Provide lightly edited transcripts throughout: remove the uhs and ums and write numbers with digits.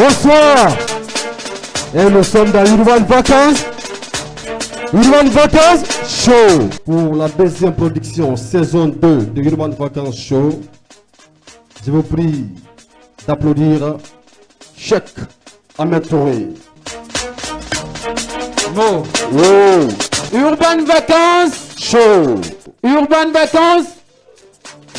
Bonsoir. Et nous sommes dans Urban Vacances. Urban Vacances Show. Pour la deuxième production, saison 2 de Urban Vacances Show. Je vous prie d'applaudir Cheikh Ahmed Touré. Mo. Wow. Urban Vacances Show. Urban Vacances.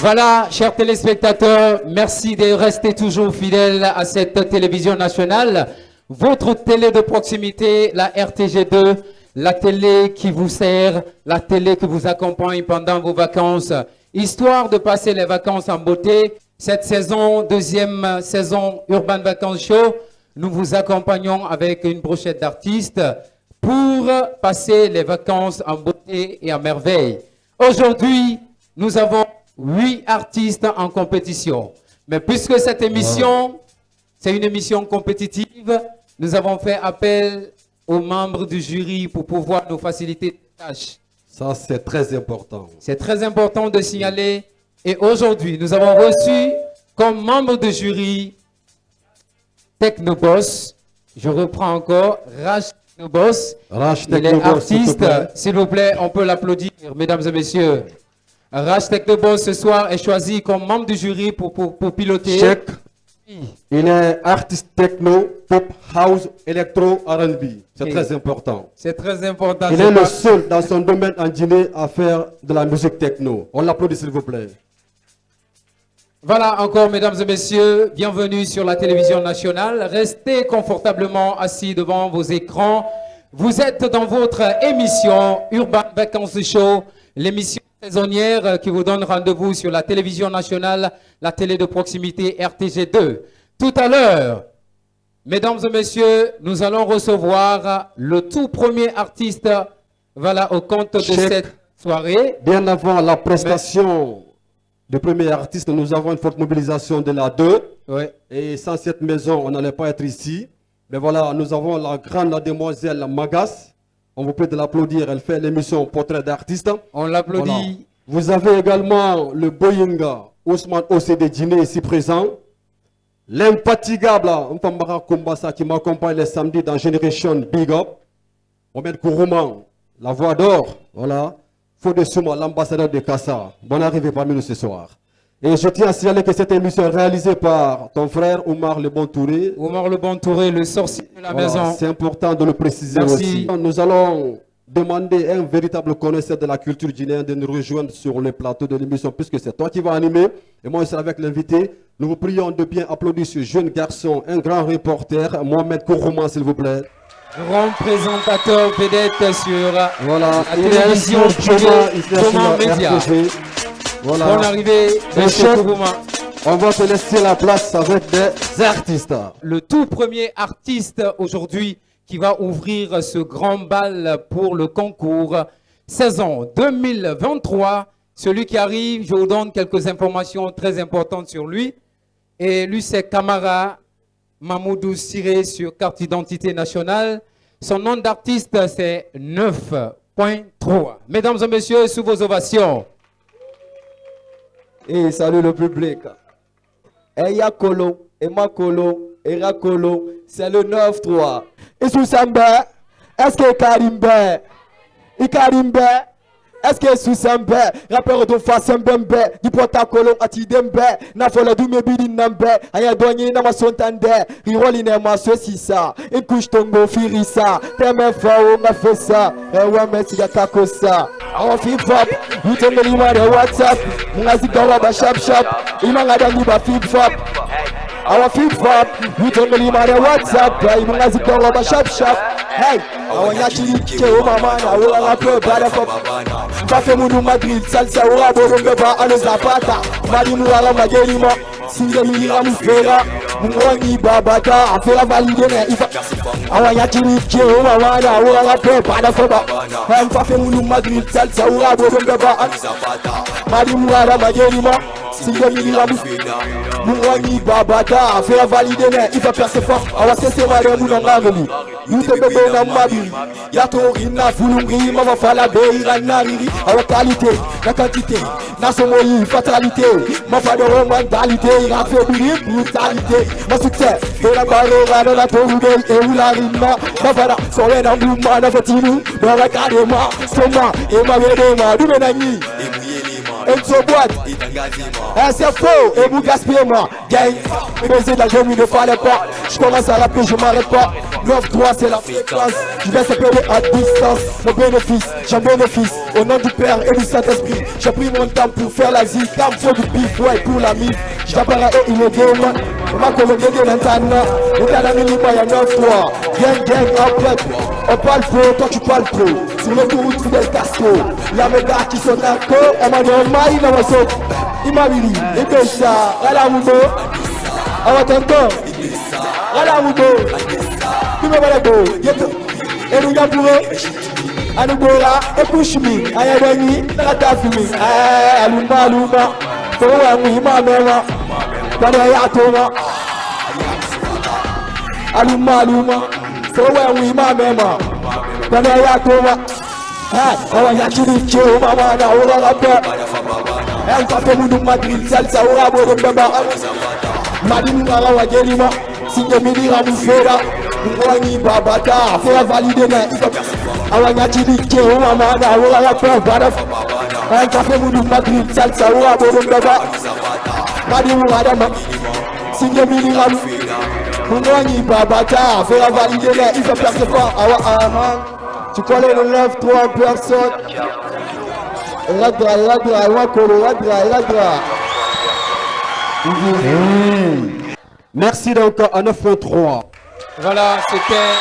Voilà, chers téléspectateurs, merci de rester toujours fidèles à cette télévision nationale. Votre télé de proximité, la RTG2, la télé qui vous sert, la télé qui vous accompagne pendant vos vacances. Histoire de passer les vacances en beauté, cette saison, deuxième saison Urban Vacances Show, nous vous accompagnons avec une brochette d'artistes pour passer les vacances en beauté et en merveille. Aujourd'hui, nous avons 8 artistes en compétition. Mais puisque cette émission, c'est une émission compétitive, nous avons fait appel aux membres du jury pour pouvoir nous faciliter les tâches. Ça, c'est très important. C'est très important de signaler. Et aujourd'hui, nous avons reçu comme membre du jury Technoboss. Je reprends encore, Rach Technoboss. Il est artiste. S'il vous plaît, on peut l'applaudir, mesdames et messieurs. Rach Technoboss ce soir est choisi comme membre du jury pour piloter. Cheikh. Il est artiste techno, pop, house, électro, R&B. C'est très important. C'est très important. Il est le seul dans son domaine en Guinée à faire de la musique techno. On l'applaudit s'il vous plaît. Voilà encore, mesdames et messieurs, bienvenue sur la télévision nationale. Restez confortablement assis devant vos écrans. Vous êtes dans votre émission Urban Vacances Show, l'émission saisonnière qui vous donne rendez-vous sur la télévision nationale, la télé de proximité RTG2. Tout à l'heure, mesdames et messieurs, nous allons recevoir le tout premier artiste, voilà, au compte de cette soirée. Bien avant la prestation du premier artiste, nous avons une forte mobilisation de la 2. Ouais. Et sans cette maison, on n'allait pas être ici. Mais voilà, nous avons la grande demoiselle Magas. On vous prie de l'applaudir, elle fait l'émission Portrait d'artiste. On l'applaudit. Voilà. Vous avez également le Boyinga, Ousmane OCD Djiné ici présent. L'infatigable Mpambara Kumbasa qui m'accompagne les samedis dans Generation Big Up. Mohamed Kourouman, la voix d'or. Voilà. Fodé Souma, l'ambassadeur de Kassa. Bonne arrivée parmi nous ce soir. Et je tiens à signaler que cette émission est réalisée par ton frère Oumar Le Bon Touré. Oumar Le Bon Touré, le sorcier de la maison. C'est important de le préciser aussi. Nous allons demander à un véritable connaisseur de la culture guinéenne de nous rejoindre sur le plateau de l'émission, puisque c'est toi qui vas animer. Et moi, je serai avec l'invité. Nous vous prions de bien applaudir ce jeune garçon, un grand reporter, Mohamed Kourouman, s'il vous plaît. Grand présentateur vedette sur voilà. la télévision Thomas Média. Voilà. Bonne arrivée, monsieur Kourouman. On va te laisser la place avec des artistes. Le tout premier artiste aujourd'hui qui va ouvrir ce grand bal pour le concours saison 2023. Celui qui arrive, je vous donne quelques informations très importantes sur lui. Et lui, c'est Kamara Mamoudou Siré sur carte d'identité nationale. Son nom d'artiste, c'est 9.3. Mesdames et messieurs, sous vos ovations. Et salut le public. Eya Kolo, Emma Kolo, Era Kolo, c'est le 9-3. Et sous Samba, est-ce que Karimbe? Et Karimbe? Est-ce que sous Samba, rappeur de Fassembembe, du Protocolo Atidembe, Nafola du Mebidi Nambe, Ayadouani Namasontande, Riroli Nemaso Sisa, et couche Tongo Firisa, Temefao Mafesa, Ewa Messi Kakosa. On flip-flop, vous tenez l'image de WhatsApp, Mwazik Dawaba Shap-Shap, Imangadani Ba flip-flop. Our flip-flop, vous tenez l'image de WhatsApp, Imangazik Dawaba Shap-Shap. Hey, our Yachili, Keo Mamana, Ola Rapper, Badafop. Mbafe Moudou Madrid, Salsa, Ola Borongeba, Alo Zapata, Malimu Ala Magelima, Singa Milira Moufera, Mouani Babata, Afela Validene, Ifa. Our Yachili, Keo Mamana, Ola Rapper, Badafop. Mbafe Moudou Madrid, Salsa, Ola Borongeba, Alo Zapata, Malimu Ala Magelima, Singa Milira Moufera. Mourani babata, fait valider, il va faire ses forces. Awa cesser malheur, nous n'en avons. Nous te bébé dans ma vie. Yatorina, Fulungri, Mama Falabe, Iranari, awa qualité, la quantité, Nasomoyi, fatalité, ma fadoro mentalité, il a fait brutalité, ma succès, et la barrière dans la tourube, et où la rima, ma fada, sur les nambouma, na fatinu, dans la cadema, soma, et ma vedema, du menani. Et so boîte, c'est faux, et vous gaspillez moi, gang, baiser de la jeune, il ne fallait pas, je commence à rapper, je m'arrête pas, 9-3 c'est la fréquence, je vais s'appeler à distance, mon bénéfice, j'en bénéfice, au nom du Père et du Saint-Esprit, j'ai pris mon temps pour faire la zik, car faut du bif, ouais, pour la mif, je t'apparais et il est game, ma collègue de l'intana, le canal il y a 9-3, gang, après toi, on parle pro, toi tu parles pro, sur le tour où tu fais le casco, la méga qui sont à co, on m'a dit, il m'a dit, il m'a dit, et bien ça, à la moudo, à la tonton, à la moudo, tu me vois la go, et nous avons à nous là, et push-me, à y aller, à ta fumée, aluma, pour moi, ma mère, dans les atomes, aluma, pour moi, ma mère, dans les atomes, on va y achiller, maman, on va la paix. Elle t'a fait mon Madrid, celle ça aura beau de baba. Madine Marawa Gelima, signe Midi Ramoufera, Mwani Babata, faut valider les Awanyati Dike, maman, on va la paix, badaf. Elle t'a fait mon Madrid, celle ça aura beau de baba. Madine Marawa, signe Midi Ramoufera, Mwani Babata, faut valider les, il faut faire ce pas. Tu connais le 9-3 personnes. Merci donc à 9.3. Voilà, c'était...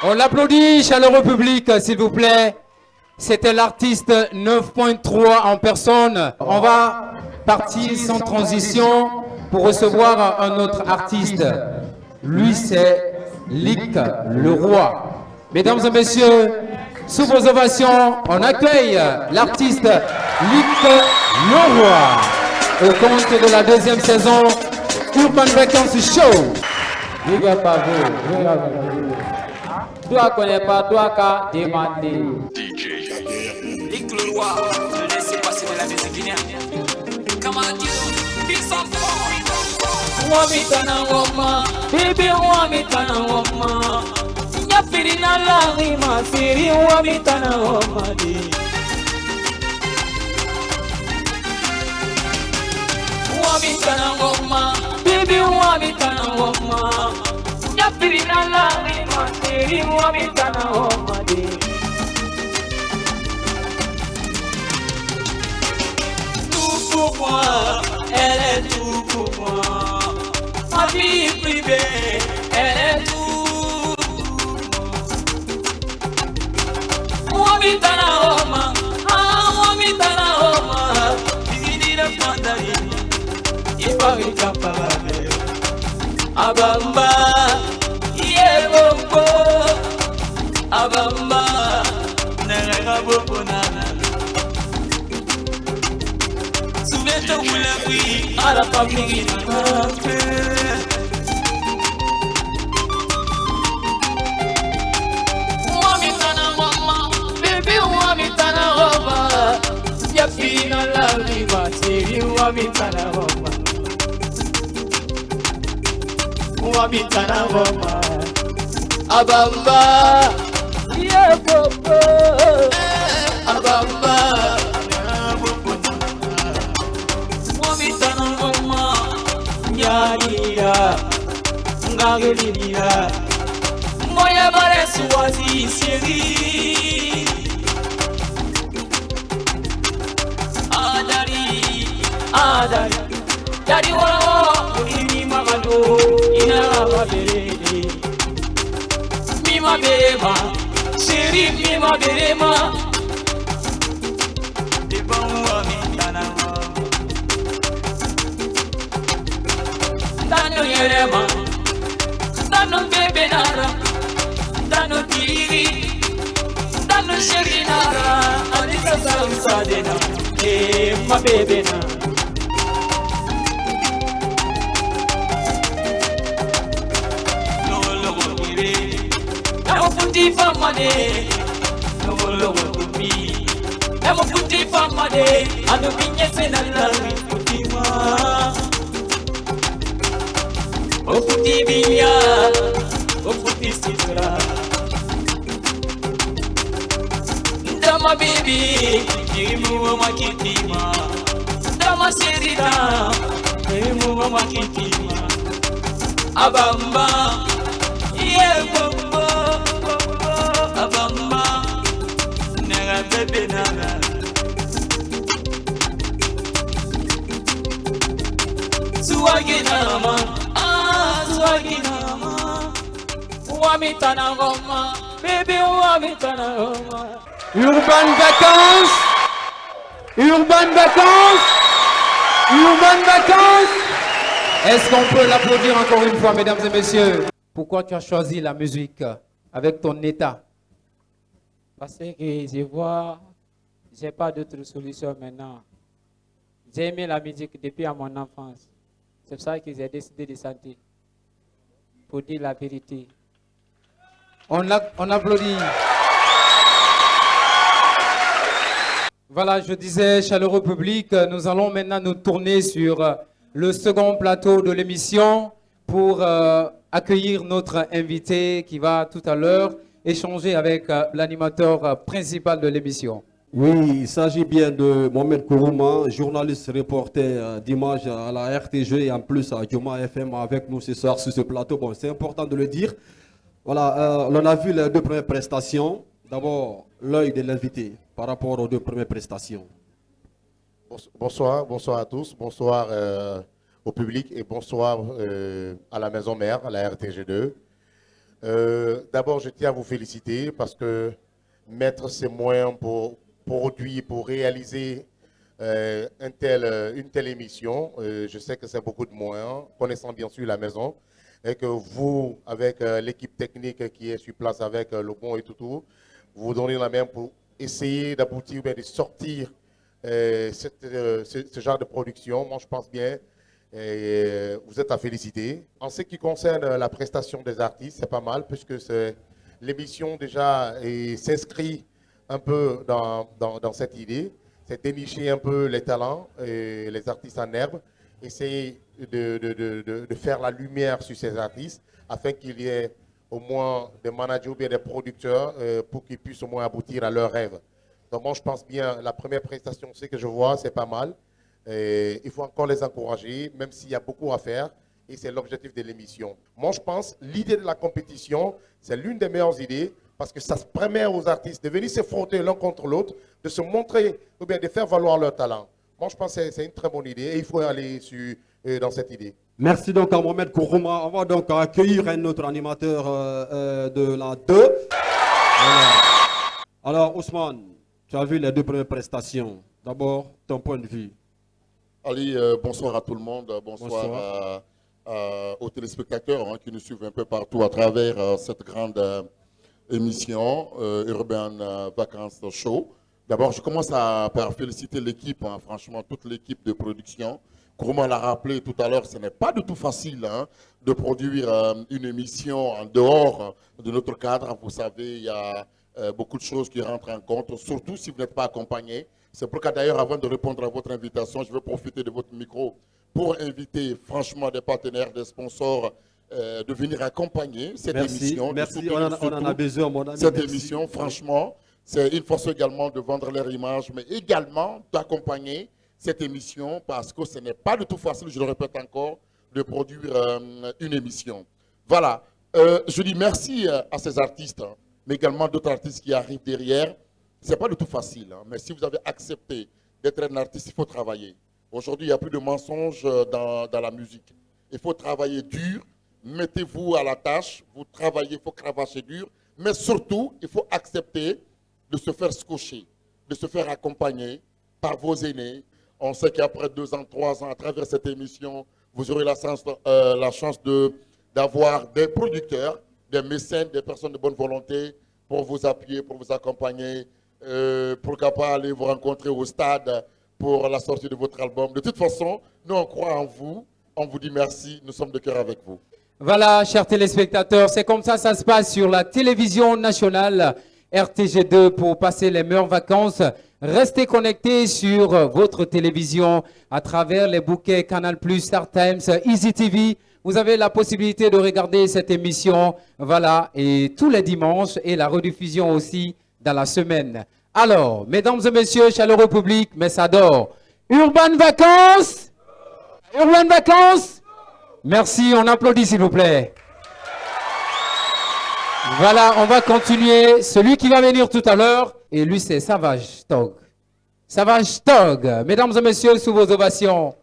On l'applaudit, chaleureux public, s'il vous plaît. C'était l'artiste 9.3 en personne. On va partir sans transition pour recevoir un autre artiste. Lui, c'est Lick Leroy. Mesdames et messieurs, sous vos ovations, on accueille l'artiste Lick Leroy au compte de la deuxième saison Urban Vacances Show. Regarde pas vous, regarde vous. Toi connais pas, toi qu'à demander. Lick Leroy, ne laissez passer de la musique guinéenne. Comment dire, ils sont forts. Wamitana wama, baby wamitana wama. Nyapirina larima, siri wamitana wama di. Wamitana wama, baby wamitana wama. Nyapirina larima, siri wamitana wama di. Tout pour moi, elle est tout pour moi. Ma vie privée, elle est tout. Wamitana Roma, Wamitana Roma, Dizini de Pandari, Ibarika Parade, Abamba, Yebombo, Abamba, Nerega Bobonana. Souviens-toi où la vie à la famille. Yapina la riva, siri wamitana Roma. Wamitana Roma. Abamba, Yebobo, Abamba, Wamitana Roma. Nyariya, Ngageliya, Moya Baresu wazi siri. Adari, Daddy Walla, Ini Magado, Ina Baberede, Mima Berema, Siri Mima Berema, Debawa Mitana, Dano Yerema, Dano Bebenara, Dano Tiri, Dano Sherinara, Adisa Sadena, Ma Bebena. puti famade, no puti. Emo puti famade, anu binye senala puti ma. O puti bilia, o puti sitra. Drama baby, imu ma kitima. Drama serida, imu ma kitima. Abamba, yeah bamba, abamba, nega bebe nana. Suaginama, suaginama, wamitana goma, baby wamitana goma. Urban Vacances, Urban Vacances, Urban Vacances. Est-ce qu'on peut l'applaudir encore une fois, mesdames et messieurs? Pourquoi tu as choisi la musique avec ton état? Parce que je vois, je n'ai pas d'autre solution maintenant. J'ai aimé la musique depuis à mon enfance. C'est pour ça que j'ai décidé de chanter. Pour dire la vérité. On applaudit. Voilà, je disais, chaleureux public, nous allons maintenant nous tourner sur le second plateau de l'émission pour accueillir notre invité qui va tout à l'heure échanger avec l'animateur principal de l'émission. Oui, il s'agit bien de Mohamed Kourouma, journaliste reporter d'images à la RTG et en plus à Djoma FM avec nous ce soir sur ce plateau. Bon, c'est important de le dire. Voilà, on a vu les deux premières prestations. D'abord, l'œil de l'invité par rapport aux deux premières prestations. Bonsoir, bonsoir à tous, bonsoir au public et bonsoir à la maison mère, à la RTG2. D'abord, je tiens à vous féliciter parce que mettre ces moyens pour produire, pour réaliser une telle émission, je sais que c'est beaucoup de moyens, connaissant bien sûr la maison, et que vous, avec l'équipe technique qui est sur place avec le bon et tout, vous donnez la main pour essayer d'aboutir ou bien de sortir ce genre de production. Moi, je pense bien, vous êtes à féliciter. En ce qui concerne la prestation des artistes, c'est pas mal, puisque l'émission déjà s'inscrit un peu dans cette idée. C'est dénicher un peu les talents et les artistes en herbe, essayer de faire la lumière sur ces artistes afin qu'il y ait au moins des managers ou bien des producteurs pour qu'ils puissent au moins aboutir à leurs rêves. Donc moi je pense bien, la première prestation, ce que je vois, c'est pas mal. Et il faut encore les encourager, même s'il y a beaucoup à faire. Et c'est l'objectif de l'émission. Moi je pense, l'idée de la compétition, c'est l'une des meilleures idées parce que ça permet aux artistes de venir se frotter l'un contre l'autre, de se montrer ou bien de faire valoir leur talent. Moi je pense que c'est une très bonne idée et il faut aller dans cette idée. Merci donc à Mohamed Kourouma. On va donc accueillir un autre animateur de la 2. Voilà. Alors Ousmane, tu as vu les deux premières prestations. D'abord, ton point de vue. Ali, bonsoir à tout le monde. Bonsoir. Aux téléspectateurs qui nous suivent un peu partout à travers cette grande émission Urban Vacances Show. D'abord, je commence par féliciter l'équipe, franchement, toute l'équipe de production. Kourouma l'a rappelé tout à l'heure, ce n'est pas du tout facile de produire une émission en dehors de notre cadre. Vous savez, il y a beaucoup de choses qui rentrent en compte, surtout si vous n'êtes pas accompagné. C'est pourquoi d'ailleurs, avant de répondre à votre invitation, je vais profiter de votre micro pour inviter franchement des partenaires, des sponsors de venir accompagner cette émission. Merci, on en a besoin, mon ami. Cette émission, franchement, c'est une force également de vendre leur image, mais également d'accompagner cette émission parce que ce n'est pas du tout facile, je le répète encore, de produire une émission. Voilà, je dis merci à ces artistes, mais également d'autres artistes qui arrivent derrière. Ce n'est pas du tout facile, mais si vous avez accepté d'être un artiste, il faut travailler. Aujourd'hui, il n'y a plus de mensonges dans la musique. Il faut travailler dur, mettez-vous à la tâche, vous travaillez, il faut cravacher dur, mais surtout, il faut accepter de se faire scotcher, de se faire accompagner par vos aînés. On sait qu'après 2 ans, 3 ans, à travers cette émission, vous aurez la chance d'avoir des producteurs, des mécènes, des personnes de bonne volonté pour vous appuyer, pour vous accompagner, pourquoi pas aller vous rencontrer au stade pour la sortie de votre album. De toute façon, nous on croit en vous, on vous dit merci, nous sommes de cœur avec vous. Voilà, chers téléspectateurs, c'est comme ça se passe sur la télévision nationale RTG2 pour passer les meilleures vacances. Restez connectés sur votre télévision à travers les bouquets Canal+, Star Times, Easy TV. Vous avez la possibilité de regarder cette émission, voilà, et tous les dimanches et la rediffusion aussi dans la semaine. Alors, mesdames et messieurs, chaleureux public, Messador, Urban Vacances! Urban Vacances! Merci, on applaudit s'il vous plaît. Voilà, on va continuer. Celui qui va venir tout à l'heure, et lui c'est Savage Tog. Savage Tog, mesdames et messieurs, sous vos ovations.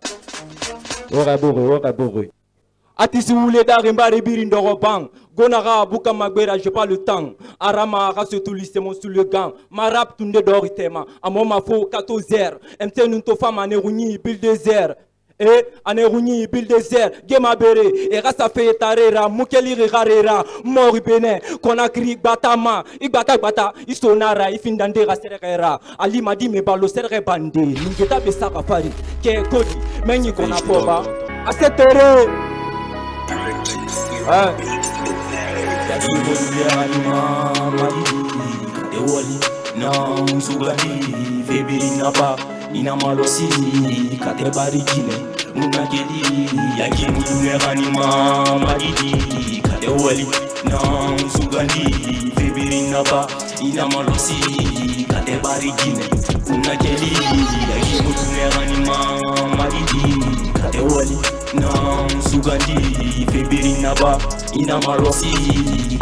Atisi wule dari mbari biri ndoro bang. Gonara buka magbera, j'ai pas le temps. Arama rasetu liste mon sous le gant. Ma rap tunde dori tema. Amo ma fo 14h. MT nunto fama neruni bil désert. Eh, aneruni bil désert. Gema bere. E rasa fe tarera. Mukeli rarera. Mori bene. Konakri batama. Igbata gbata. Isonara. Ifindande raserera. Ali madi me balo serre bande. Ningeta besaka fari. Ke kodi. Menyi kona poba. Asetere. Ina malosi kate barikine unakeli yake muneranima madidi kate wali na sugandi febirina ba ina malosi kate barikine unakeli yake muneranima madidi kate wali na sugandi febirina ba ina malosi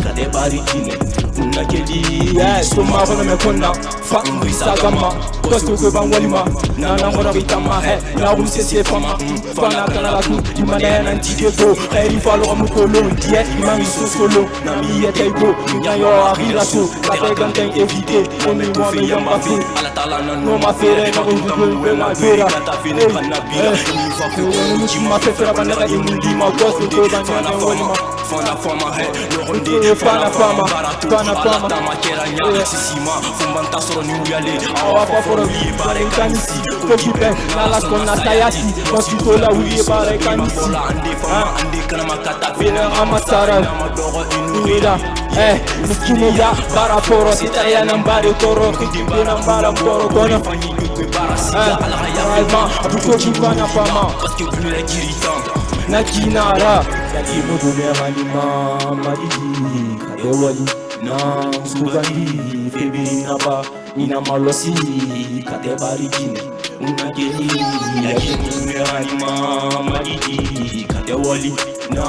kate barikine unakeli so mabona mekona fa sagama kosto ko bangwalima na ngora bitama he na unse se fama fana kana la tu imana na ntike go khairi falo amukolo die imami sosolo na mi yetego nya yo arira so kate ganten éviter on mi mo me yamba fi ala tala no ma fere na ungu ma vera ta fini kana bira ni fa fo ma fera bana ka imundi ma kosto ko bangwana walima fana fama he le ronde fana fama ta makera nya sisima fumbanta soro ni uyale awa pa foro li bare kanisi ko kipe na la kona tayati hospital la uye bare kanisi ande fama ande kana makata vena amasara uida mukini ya bara foro sitaya na bare toro kitimbe na bara toro kona fanyi ko barasi ala hayama abuko kifanya fama parce que vous la guérissant na kinara yaki mudu ya halima madidi kadewali na sugandi febina ba ina malosi kate barikine unakeli yaki mudu ya halima madidi kadewali na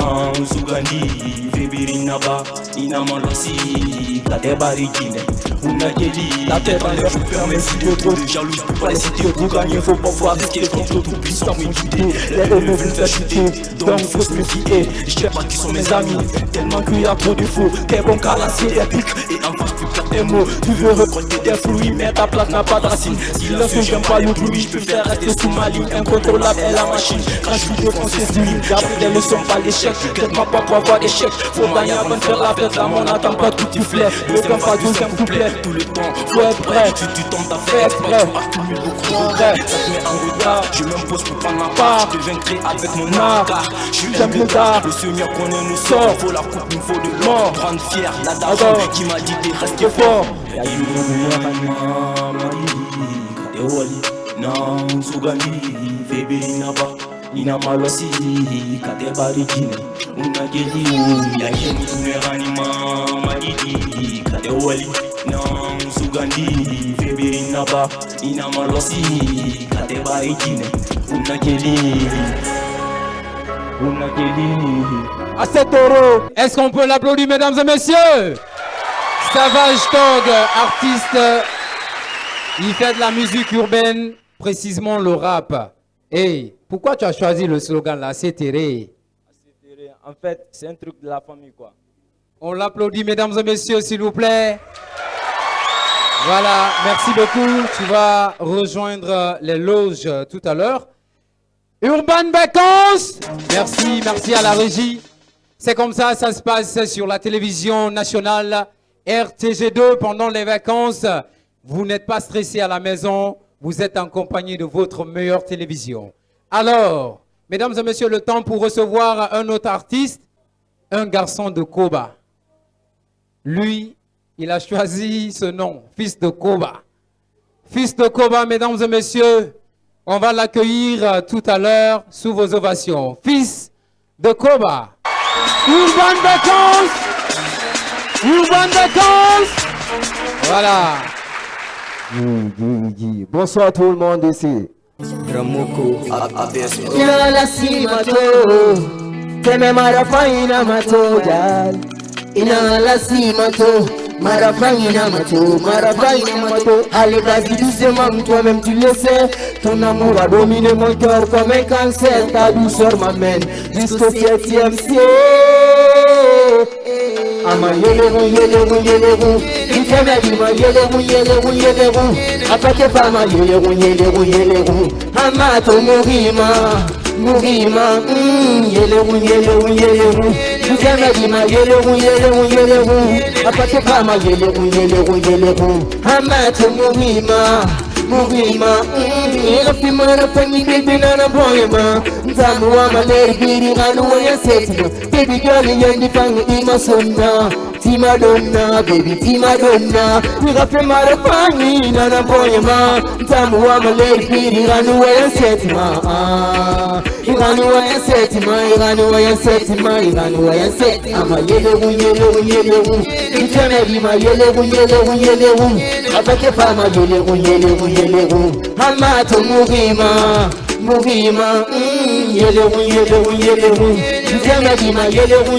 sugandi febina ba ina malosi kate barikine unakeli la tête en l'air permet si de trop de jaloux je peux pas les citer pour gagner faut pas voir risquer les contre tout puissant m'équiter les ennemis veulent faire chuter donc faut se méfier je sais pas qui sont mes amis tellement qu'il y a trop de faux t'es bon qu'à la ciel épique et en face tu perds tes mots tu veux recruter des fruits mais ta place n'a pas de racine si là que j'aime pas le bruit je peux faire rester sous ma ligne incontrôlable est la machine quand je suis défoncé c'est lui j'apprends des leçons pas l'échec traite-moi pas pour avoir des chèques faut gagner avant de faire la fête là on n'attend pas tout tu flairs le temps pas deuxième couplet tout le temps, faut être prêt, tu tombes, t'as fait exprès, tu accumules beaucoup de regrets, ça te met en retard, je m'impose pour prendre ma part, je deviendrai avec mon art, car je suis le tard, le Seigneur connaît nos sorts, faut la coupe, il faut de l'or, rendre fier, la d'argent, qui m'a dit de rester fort, non, Sugandi, Febina ba, ina malosi, kate barikine, unageli, yake muneranima madidi, kate wali, non, Sugandi, Febina ba, ina malosi, kate barikine, unageli, à 7 euros. Est-ce qu'on peut l'applaudir, mesdames et messieurs? Savage Tog, artiste, il fait de la musique urbaine, précisément le rap. Hey, pourquoi tu as choisi le slogan là, c'est terré? En fait, c'est un truc de la famille, quoi. On l'applaudit, mesdames et messieurs, s'il vous plaît. Voilà, merci beaucoup. Tu vas rejoindre les loges tout à l'heure. Urban Vacances. Merci, merci à la régie. C'est comme ça se passe sur la télévision nationale RTG2 pendant les vacances. Vous n'êtes pas stressé à la maison, vous êtes en compagnie de votre meilleure télévision. Alors, mesdames et messieurs, le temps pour recevoir un autre artiste. un garçon de Koba. Lui, il a choisi ce nom, fils de Koba. Fils de Koba, mesdames et messieurs, on va l'accueillir tout à l'heure sous vos ovations. Fils de Koba. Urban Vacances. Urban Vacances. Voilà. Bonsoir tout le monde ici. Ramoko ABS. Inala simato, teme marafaina mato jal. Inala simato, marafaina mato. Allez vas-y doucement, toi-même tu le sais. Ton amour a dominé mon cœur comme un cancer. Ta douceur m'amène jusqu'au 7e ciel. Ama yeleru, iteme dima yeleru. Apake fama yeleru. Ama to murima, yeleru. Iteme dima yeleru. Apake fama yeleru. Ama to murima, irafimana pengi baby nana boyema. Ntamu wa maleri biri anu wa yasetima. Baby girl yendi fangi ima sonda. Timadonna, baby timadonna. Irafimana pengi nana boyema. Ntamu wa maleri biri anu wa yasetima. Iranu wa yasetima. Ama yeleru. Iteme dima yeleru. Apake fama yeleru. Hamato murima, yeleru. Iteme dima yeleru.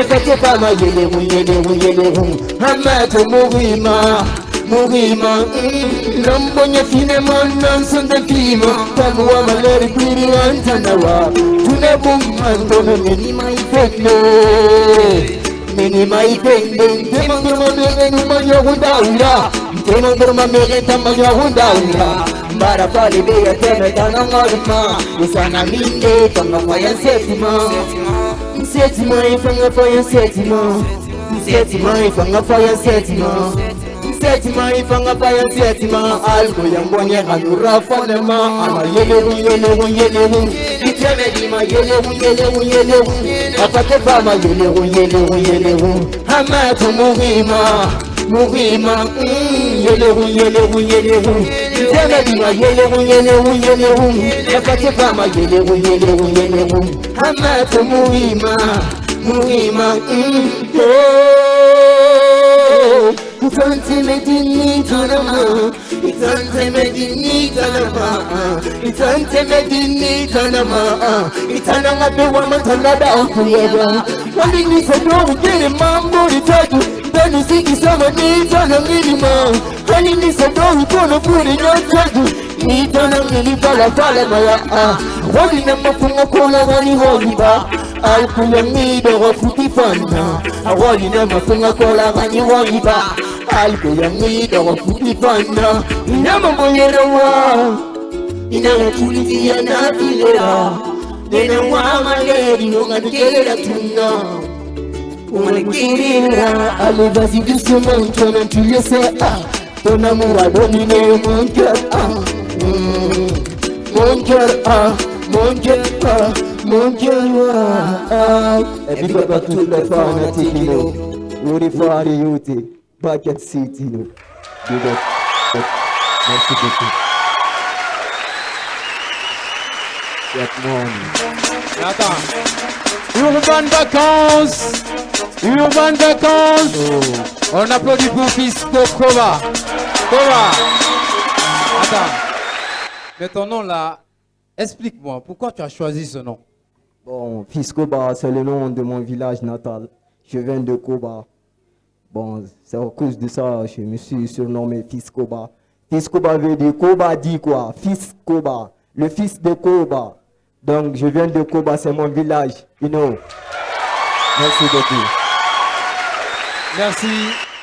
Apake fama yeleru. Hamato murima. Nambonya fine man sonda kima. Tamu wa maleri kwiri antanawa. Tune bumman tono mini my friend, Tema mereta mayohundaura. Mbara pali beya teme dana maruma. Usana minde fanga faya setima. Setima ifanga faya setima. Algo yambonye hanura fonema. Ama yeleru. Iteme dima yeleru. Apake fama yeleru. Hamato murima, yeleru. Iteme dima yeleru. Apake fama yeleru. Hamato murima. Itante medini tanama. Itananga bewa matanada okuyeba. Wali nisadomu gere mambo litatu. Dani siki sama nitana minima. Wali nisadomu kono puri nyotatu. Nitana mini fala maya. Wali na mafunga kola wani holiba. Alkule mido wafuti fana. Wali na mafunga kola wani holiba. Alkule mido wafuti fana. Inama mwenyerewa. Inama tulizia na filera. Nena wa maleri nonga dukelela tuna. Umanikirira. Allez vas-y doucement, toi-même tu le sais. Ton amour a dominé mon cœur. Mon cœur. Et big up à toutes les fanatiques, Woody for the youth, Bucket City, Big up. Merci beaucoup. Attends. Urban Vacances. On applaudit pour fils de Koba. Attends. Mais ton nom là, explique-moi, pourquoi tu as choisi ce nom? Bon, fils Koba, c'est le nom de mon village natal. Je viens de Koba. Bon, c'est à cause de ça que je me suis surnommé fils Koba. Fils Koba veut dire, Koba dit quoi? Fils Koba, le fils de Koba. Donc, je viens de Koba, c'est mon village, you know. Merci beaucoup. Merci.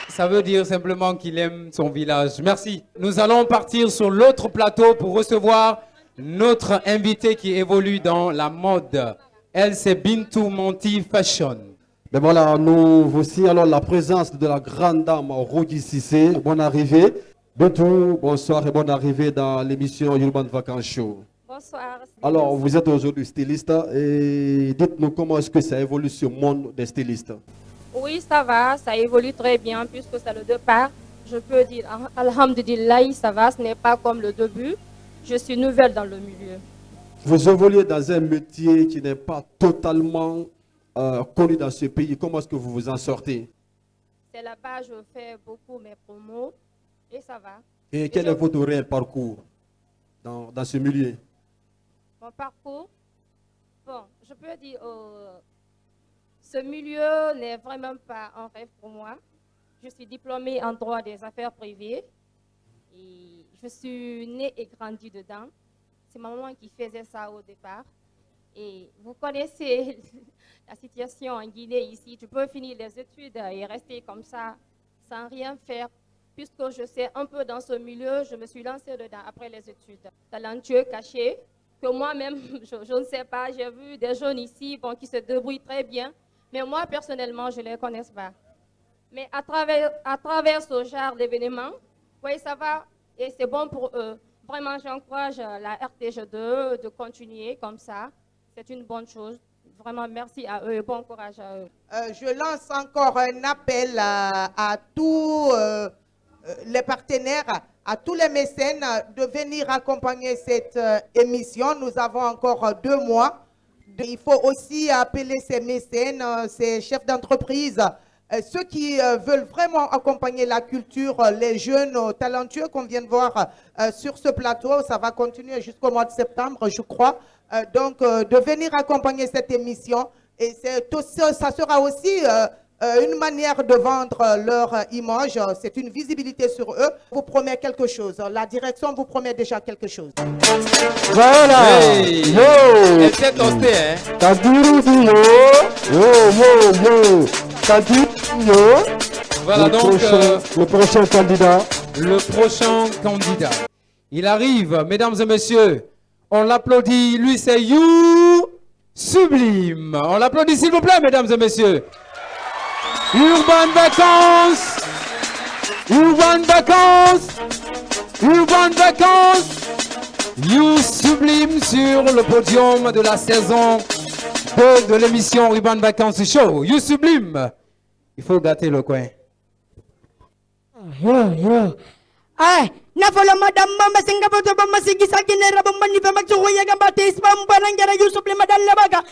Ça veut dire simplement qu'il aime son village. Merci. Nous allons partir sur l'autre plateau pour recevoir notre invitée qui évolue dans la mode. Elle, c'est Bintou Monty Fashion. Mais voilà, nous voici alors la présence de la grande dame Rodi Cissé. Bonne arrivée. Bintou, bonsoir et bonne arrivée dans l'émission Urban Vacances Show. Bonsoir. Alors, vous êtes aujourd'hui styliste et dites-nous comment est-ce que ça évolue ce monde des stylistes. Oui, ça va, ça évolue très bien puisque c'est le départ. Je peux dire, alhamdulillah, ça va, ce n'est pas comme le début. Je suis nouvelle dans le milieu. Vous évoluez dans un métier qui n'est pas totalement connu dans ce pays. Comment est-ce que vous vous en sortez? C'est là-bas je fais beaucoup mes promos et ça va. Et quel est votre réel parcours dans ce milieu? Mon parcours, bon, je peux dire, ce milieu n'est vraiment pas un rêve pour moi. Je suis diplômée en droit des affaires privées et je suis née et grandie dedans. C'est ma maman qui faisait ça au départ. Et vous connaissez la situation en Guinée ici. Tu peux finir les études et rester comme ça sans rien faire. Puisque je sais un peu dans ce milieu, je me suis lancée dedans après les études. Talentueux, caché, que moi-même, je ne sais pas. J'ai vu des jeunes ici qui se débrouillent très bien. Mais moi, personnellement, je ne les connais pas. Mais à travers ce genre d'événements, oui, ça va et c'est bon pour eux. Vraiment, j'encourage la RTG2 de continuer comme ça. C'est une bonne chose. Vraiment, merci à eux et bon courage à eux. Je lance encore un appel à tous les partenaires, à tous les mécènes de venir accompagner cette émission. Nous avons encore 2 mois. Il faut aussi appeler ces mécènes, ces chefs d'entreprise, ceux qui veulent vraiment accompagner la culture, les jeunes talentueux qu'on vient de voir sur ce plateau. Ça va continuer jusqu'au mois de septembre, je crois. Donc, de venir accompagner cette émission. Et ça sera aussi une manière de vendre leur image. C'est une visibilité sur eux. Vous promet quelque chose. La direction vous promet déjà quelque chose. Voilà. Hey. Yo. Elle s'est toastée, hein. Voilà donc le prochain candidat. Le prochain candidat. Il arrive, mesdames et messieurs. On l'applaudit. Lui, c'est You Sublime. On l'applaudit, s'il vous plaît, mesdames et messieurs. Urban Vacances. Urban Vacances. Urban Vacances. You Sublime sur le podium de la saison 2 de l'émission Urban Vacances Show. You Sublime. Il faut gâter le coin. Ay, nafala madam mama singa foto mama sigi sakine rabo mani fa makso ya gamba tes bam barangara Yusuf le madal labaga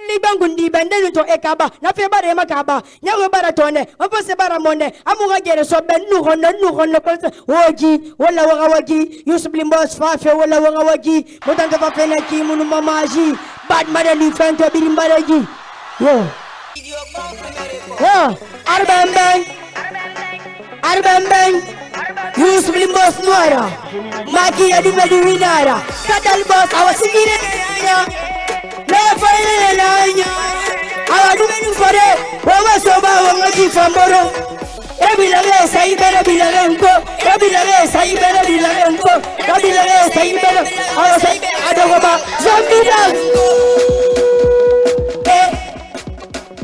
libangundi bandenu to ekaba na fe bare makaba nyawe bara tone opo se bara monde amuga gere so ben nu hono ko woji wala waga waji Yusuf le boss fa fe wala waga waji motanga fa fe na ki munu mamaji bad madali fente birimbaraji yo Arbembeng Yusuf Limbos Nuara Maki Adimadi Winara Kadal Boss Awasigire Lefaile Lanya Awadumenu Fore Wawa Soba Wangati Famboro Ebilare Saibere Bilarenko Ebilare Saibere Bilarenko Ebilare Saibere Awasai Adogoba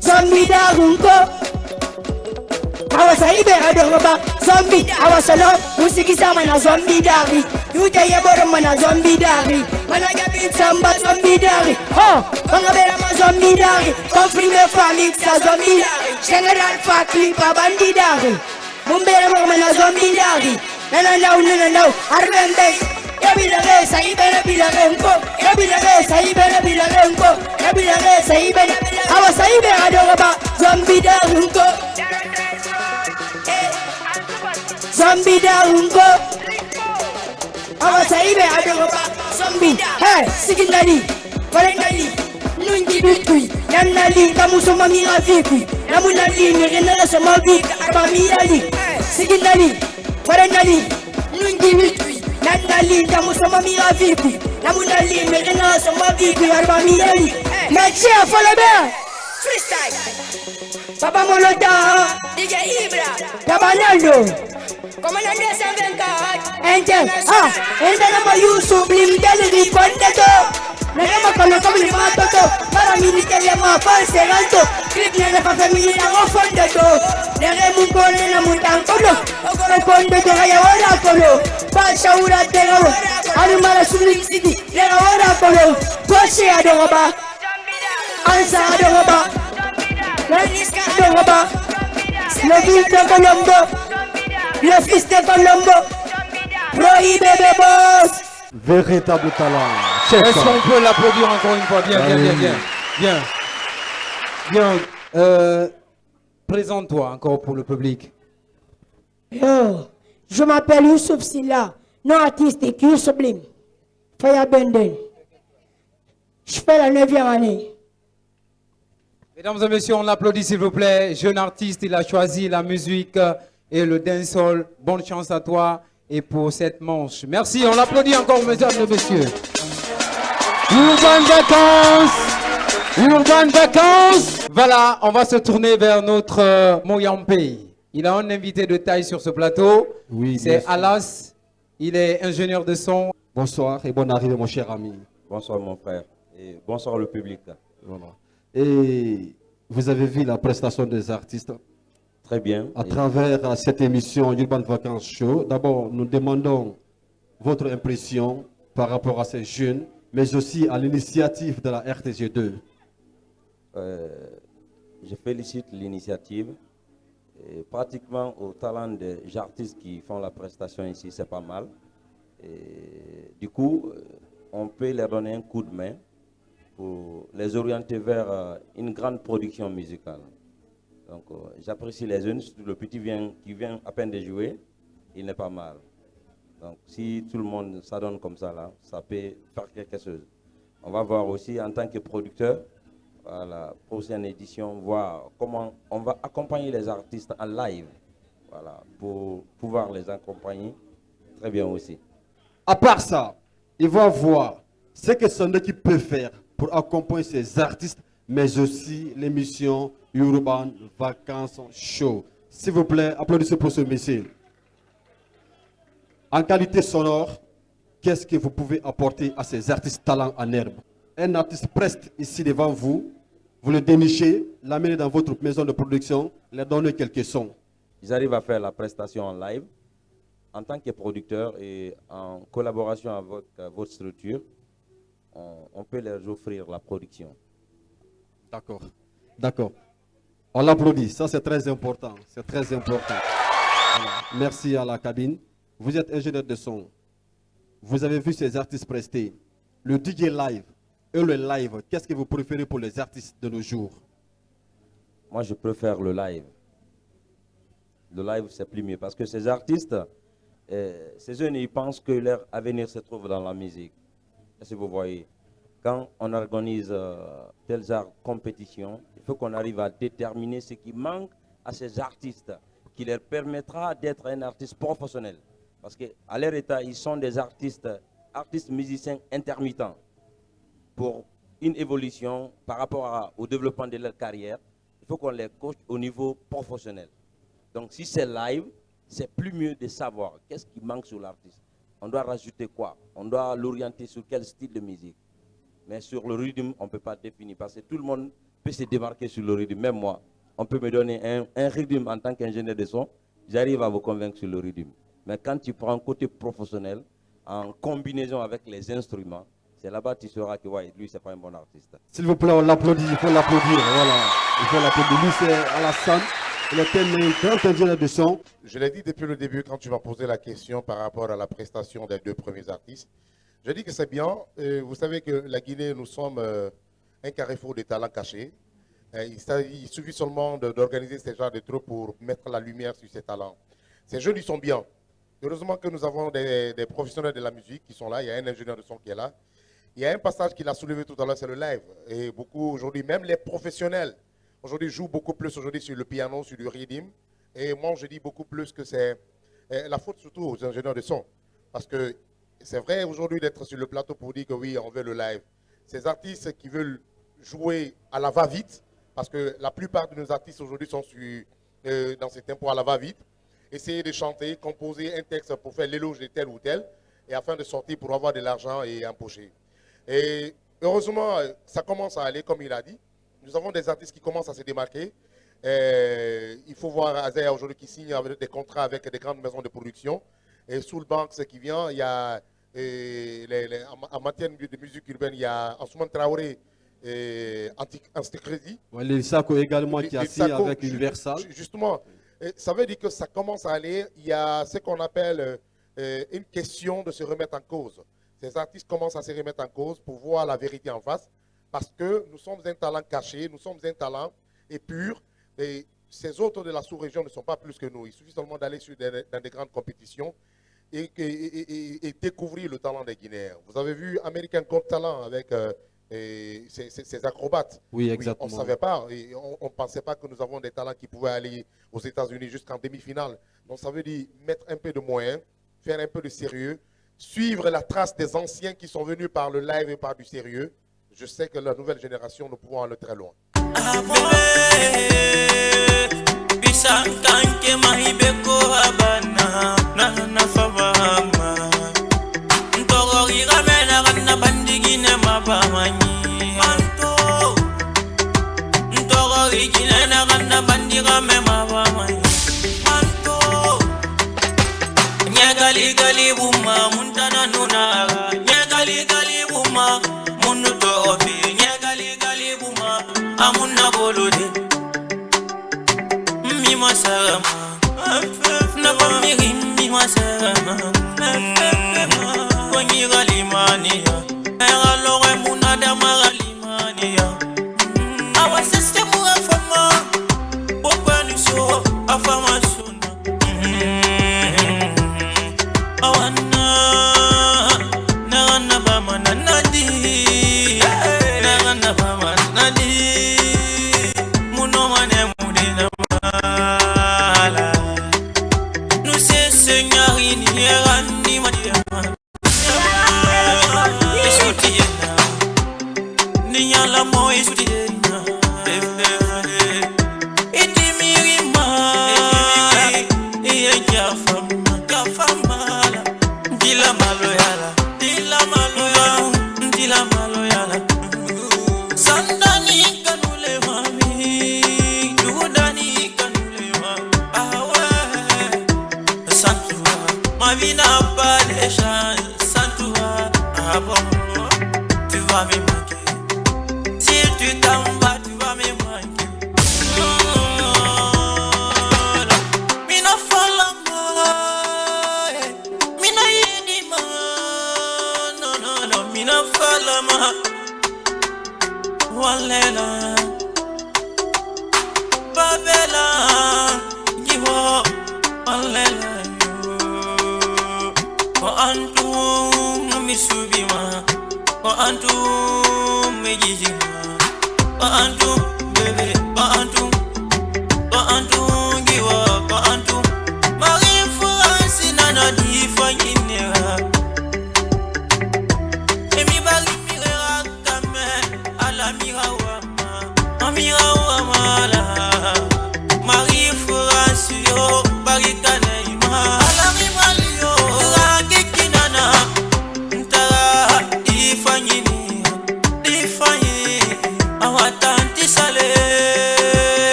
Zambida Runko Awasaibe adogoba zombie awasalo musiki sama na zombie dari yuta yeboro mana zombie dari mana gabi samba zombie dari oh bangabera ma zombie dari confirme famille sa zombie dari general fakli pa bandi dari mumbera ma mana zombie dari nana arbende Yabilare saibere bilarenko Yabilare saibere bilarenko Yabilare saibere awasaibe adogoba zombie dari Zombie Darungo Awasaibe Adogoba Zombie Hey Sigindali Valendali Nungi Bitui Nanali Kamusoma Mirafikui Namunali Nirenala Somavi Abamiyali Sigindali Valendali Nungi Bitui Nanali Kamusoma Mirafikui Namunali Nirenala Somavi Abamiyali Mexia Folebe Freestyle Papa Molota DJ Ibra Tabanaldo Comandante Savenka Ente nama Yusuf Limdeli Pondeto Nama Kolo Kamili Matoto Para militaire ma false alto Clip nene pa famille na Fondeto Nere Munkole na Muntankolo Okoro Pondeto Kaya Wala Kolo Pasha ura tegawo Animala Sublic City Nega wara kolo Toshe adogoba Ansa adogoba Laniska adogoba Le fils de Colombo Le fils de Colombo Prohi bébé boss Véritable talent. Est-ce qu'on peut l'applaudir encore une fois? Bien, bien, bien, bien. Bien. Bien. Présente-toi encore pour le public. Yo, je m'appelle Youssouf Silla, non artistique, Youssoublin, Faya Benden. Je fais la 9e année. Mesdames et messieurs, on l'applaudit s'il vous plaît. Jeune artiste, il a choisi la musique et le dancehall. Bonne chance à toi et pour cette manche. Merci, on l'applaudit encore, mesdames et messieurs. Urban Vacances! Urban Vacances! Voilà, on va se tourner vers notre Moyampé. Il a un invité de taille sur ce plateau. Oui, c'est Alas. Il est ingénieur de son. Bonsoir et bonne arrivée, mon cher ami. Bonsoir, mon frère. Et bonsoir, le public. Voilà. Et vous avez vu la prestation des artistes? Très bien. À travers cette émission Urban Vacances Show, d'abord, nous demandons votre impression par rapport à ces jeunes, mais aussi à l'initiative de la RTG2. Je félicite l'initiative. Pratiquement au talent des artistes qui font la prestation ici, c'est pas mal. Et du coup, on peut leur donner un coup de main pour les orienter vers une grande production musicale. Donc j'apprécie les jeunes, surtout le petit qui vient à peine de jouer, il n'est pas mal. Donc si tout le monde s'adonne comme ça, là, ça peut faire quelque chose. On va voir aussi en tant que producteur, à la prochaine édition, voir comment on va accompagner les artistes en live, voilà, pour pouvoir les accompagner très bien aussi. À part ça, ils vont voir ce que son équipe peut faire pour accompagner ces artistes, mais aussi l'émission Urban Vacances Show. S'il vous plaît, applaudissez pour ce monsieur. En qualité sonore, qu'est-ce que vous pouvez apporter à ces artistes talents en herbe? Un artiste preste ici devant vous, vous le dénichez, l'amenez dans votre maison de production, leur donnez quelques sons. Ils arrivent à faire la prestation en live. En tant que producteur et en collaboration avec votre structure, on peut leur offrir la production. D'accord. D'accord. On l'applaudit, ça c'est très important. C'est très important. Voilà. Merci à la cabine. Vous êtes ingénieur de son. Vous avez vu ces artistes prester. Le DJ live et le live, qu'est-ce que vous préférez pour les artistes de nos jours? Moi, je préfère le live. Le live, c'est plus mieux parce que ces artistes, ces jeunes, ils pensent que leur avenir se trouve dans la musique. Est-ce que vous voyez? Quand on organise telle genre compétition, il faut qu'on arrive à déterminer ce qui manque à ces artistes, qui leur permettra d'être un artiste professionnel. Parce qu'à leur état, ils sont des artistes musiciens intermittents. Pour une évolution par rapport au développement de leur carrière, il faut qu'on les coach au niveau professionnel. Donc si c'est live, c'est plus mieux de savoir qu'est-ce qui manque sur l'artiste. On doit rajouter quoi? On doit l'orienter sur quel style de musique. Mais sur le rythme, on ne peut pas définir parce que tout le monde peut se démarquer sur le rythme. Même moi, on peut me donner un rythme en tant qu'ingénieur de son, j'arrive à vous convaincre sur le rythme. Mais quand tu prends un côté professionnel, en combinaison avec les instruments, c'est là-bas que tu sauras que ouais, lui, c'est pas un bon artiste. S'il vous plaît, on l'applaudit, il faut l'applaudir. Voilà, il faut l'applaudir. Lui, c'est Alassane. Il est un grand ingénieur de son. Je l'ai dit depuis le début quand tu m'as posé la question par rapport à la prestation des deux premiers artistes. Je dis que c'est bien. Vous savez que la Guinée, nous sommes un carrefour de talents cachés. Il suffit seulement d'organiser ce genre de trucs pour mettre la lumière sur ces talents. Ces jeunes, ils sont bien. Heureusement que nous avons des professionnels de la musique qui sont là. Il y a un ingénieur de son qui est là. Il y a un passage qu'il a soulevé tout à l'heure, c'est le live. Et beaucoup aujourd'hui, même les professionnels, aujourd'hui jouent beaucoup plus aujourd'hui sur le piano, sur le rhythm. Et moi, je dis beaucoup plus que c'est la faute surtout aux ingénieurs de son. Parce que c'est vrai aujourd'hui d'être sur le plateau pour dire que oui, on veut le live. Ces artistes qui veulent jouer à la va-vite, parce que la plupart de nos artistes aujourd'hui sont dans ces tempos à la va-vite, essayer de chanter, composer un texte pour faire l'éloge de tel ou tel, et afin de sortir pour avoir de l'argent et empocher. Et heureusement, ça commence à aller comme il a dit. Nous avons des artistes qui commencent à se démarquer. Il faut voir Azaya aujourd'hui qui signe des contrats avec des grandes maisons de production. et Soul Bank, ce qui vient. Il y a, en matière de musique urbaine, il y a Ousmane Traoré, Anticrédit. Les Sako également qui est assis avec Universal. Justement, ça veut dire que ça commence à aller. Il y a ce qu'on appelle une question de se remettre en cause. Ces artistes commencent à se remettre en cause pour voir la vérité en face. Parce que nous sommes un talent caché, nous sommes un talent et pur. Et ces autres de la sous-région ne sont pas plus que nous. Il suffit seulement d'aller dans des grandes compétitions et découvrir le talent des Guinéens. Vous avez vu American Got Talent avec ces acrobates. Oui, exactement. On ne savait pas, on ne pensait pas que nous avons des talents qui pouvaient aller aux États-Unis jusqu'en demi-finale. Donc ça veut dire mettre un peu de moyens, faire un peu de sérieux, suivre la trace des anciens qui sont venus par le live et par du sérieux. Je sais que la nouvelle génération, nous pouvons aller très loin. Amuna bolode mi masama na famiri mi masama konyi galimania era lore muna da magalimania awa system afama pourquoi nous so afama suna awana na ba manadi na ba manadi.